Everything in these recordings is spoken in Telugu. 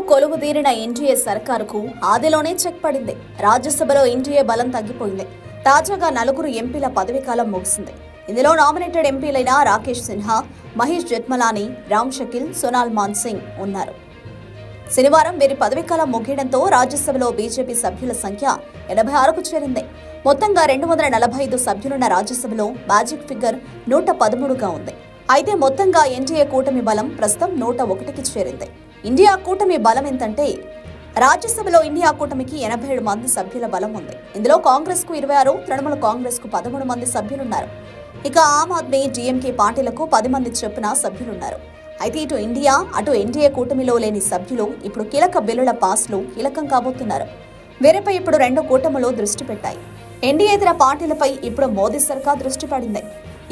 కొలువుదీరిన ఎన్డీఏ సర్కారుకు ఆదిలోనే చెక్ పడింది. రాజ్యసభలో ఎన్డీఏ బలం తగ్గిపోయింది. తాజాగా 4 ఎంపీల పదవీకాలం ముగిసింది. ఇందులో నామినేటెడ్ ఎంపీలైన రాకేష్ సిన్హా, మహేష్ జెఠ్మలానీ, రామ్ షకీల్, సోనాల్ మాన్సింగ్ ఉన్నారు. శనివారం వీరి పదవీకాలం ముగియడంతో రాజ్యసభలో బీజేపీ సభ్యుల సంఖ్య 86కు చేరింది. మొత్తంగా 245 సభ్యులున్న రాజ్యసభలో మ్యాజిక్ ఫిగర్ 113గా ఉంది. అయితే మొత్తంగా ఎన్డీఏ కూటమి బలం ప్రస్తుతం 101కి చేరింది. ఇండియా కూటమి బలం ఎంతంటే రాజ్యసభలో ఇండియా కూటమికి 87 మంది సభ్యుల బలం ఉంది. ఇందులో కాంగ్రెస్ కు 26, తృణమూల్ కాంగ్రెస్ కు 13 మంది సభ్యులున్నారు. ఇక ఆమ్ ఆద్మీ, డీఎంకే పార్టీలకు 10 మంది చొప్పున సభ్యులున్నారు. అయితే ఇటు ఇండియా అటు ఎన్డీఏ కూటమిలో లేని సభ్యులు ఇప్పుడు కీలక బిల్లుల పాస్లు కీలకం కాబోతున్నారు. వీరిపై ఇప్పుడు 2 కూటములు దృష్టి పెట్టాయి. ఎన్డీఏతర పార్టీలపై ఇప్పుడు మోదీ సర్కార్ దృష్టి పడింది.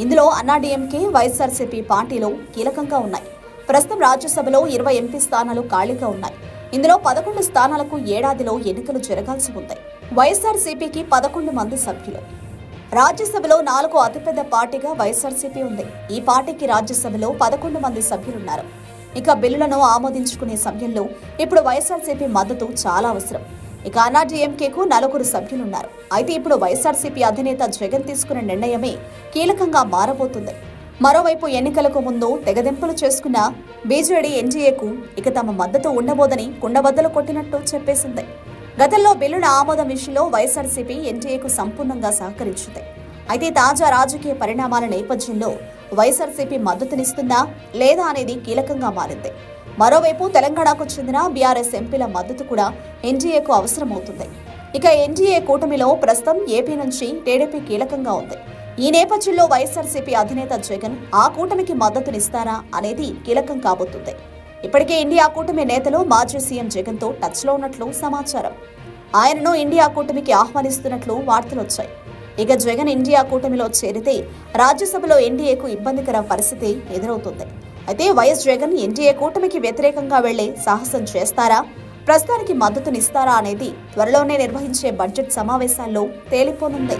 ఇందులో అన్నాడీఎంకే, వైఎస్ఆర్సీపీ పార్టీలు కీలకంగా ఉన్నాయి. ప్రస్తుతం రాజ్యసభలో 20 ఎంపీ స్థానాలు ఖాళీగా ఉన్నాయి. ఇందులో 11 స్థానాలకు ఏడాదిలో ఎన్నికలు జరగాల్సి ఉంది. వైఎస్ఆర్సీపీకి 11 మంది సభ్యులు. రాజ్యసభలో 4వ అతిపెద్ద పార్టీగా వైఎస్ఆర్సీపీ ఉంది. ఈ పార్టీకి రాజ్యసభలో 11 మంది సభ్యులున్నారు. ఇక బిల్లులను ఆమోదించుకునే సమయంలో ఇప్పుడు వైఎస్ఆర్సీపీ మద్దతు చాలా అవసరం. ఇక అన్నాడీఎంకేకు 4 సభ్యులున్నారు. అయితే ఇప్పుడు వైఎస్ఆర్సీపీ అధినేత జగన్ తీసుకున్న నిర్ణయమే కీలకంగా మారబోతుంది. మరోవైపు ఎన్నికలకు ముందు తెగదెంపులు చేసుకున్న బీజేడీ ఎన్డీఏకు ఇక తమ మద్దతు ఉండబోదని కుండబద్దలు కొట్టినట్టు చెప్పేసింది. గతంలో బిల్లుల ఆమోదం విషయంలో వైఎస్ఆర్సీపీ ఎన్డీఏకు సంపూర్ణంగా సహకరించింది. అయితే తాజా రాజకీయ పరిణామాల నేపథ్యంలో వైఎస్ఆర్సీపీ మద్దతునిస్తుందా లేదా అనేది కీలకంగా మారింది. మరోవైపు తెలంగాణకు చెందిన బీఆర్ఎస్ ఎంపీల మద్దతు కూడా ఎన్డీఏకు అవసరమవుతుంది. ఇక ఎన్డీఏ కూటమిలో ప్రస్తుతం ఏపీ నుంచి టీడీపీ కీలకంగా ఉంది. ఈ నేపథ్యంలో వైఎస్ఆర్సీపీ అధినేత జగన్ ఆ కూటమికి మద్దతునిస్తారా అనేది కీలకం కాబోతుంది. ఇప్పటికే ఇండియా కూటమి నేతలు మాజీ సీఎం జగన్ తో టచ్ లో ఉన్నట్లు సమాచారం. ఆయనను ఇండియా కూటమికి ఆహ్వానిస్తున్నట్లు వార్తలొచ్చాయి. ఇక జగన్ ఇండియా కూటమిలో చేరితే రాజ్యసభలో ఎన్డీఏకు ఇబ్బందికర పరిస్థితి ఎదురవుతుంది. అయితే వైఎస్ జగన్ ఎన్డీఏ కూటమికి వ్యతిరేకంగా వెళ్లే సాహసం చేస్తారా, ప్రస్తుతానికి మద్దతునిస్తారా అనేది త్వరలోనే నిర్వహించే బడ్జెట్ సమావేశాల్లో తేలిపోనుంది.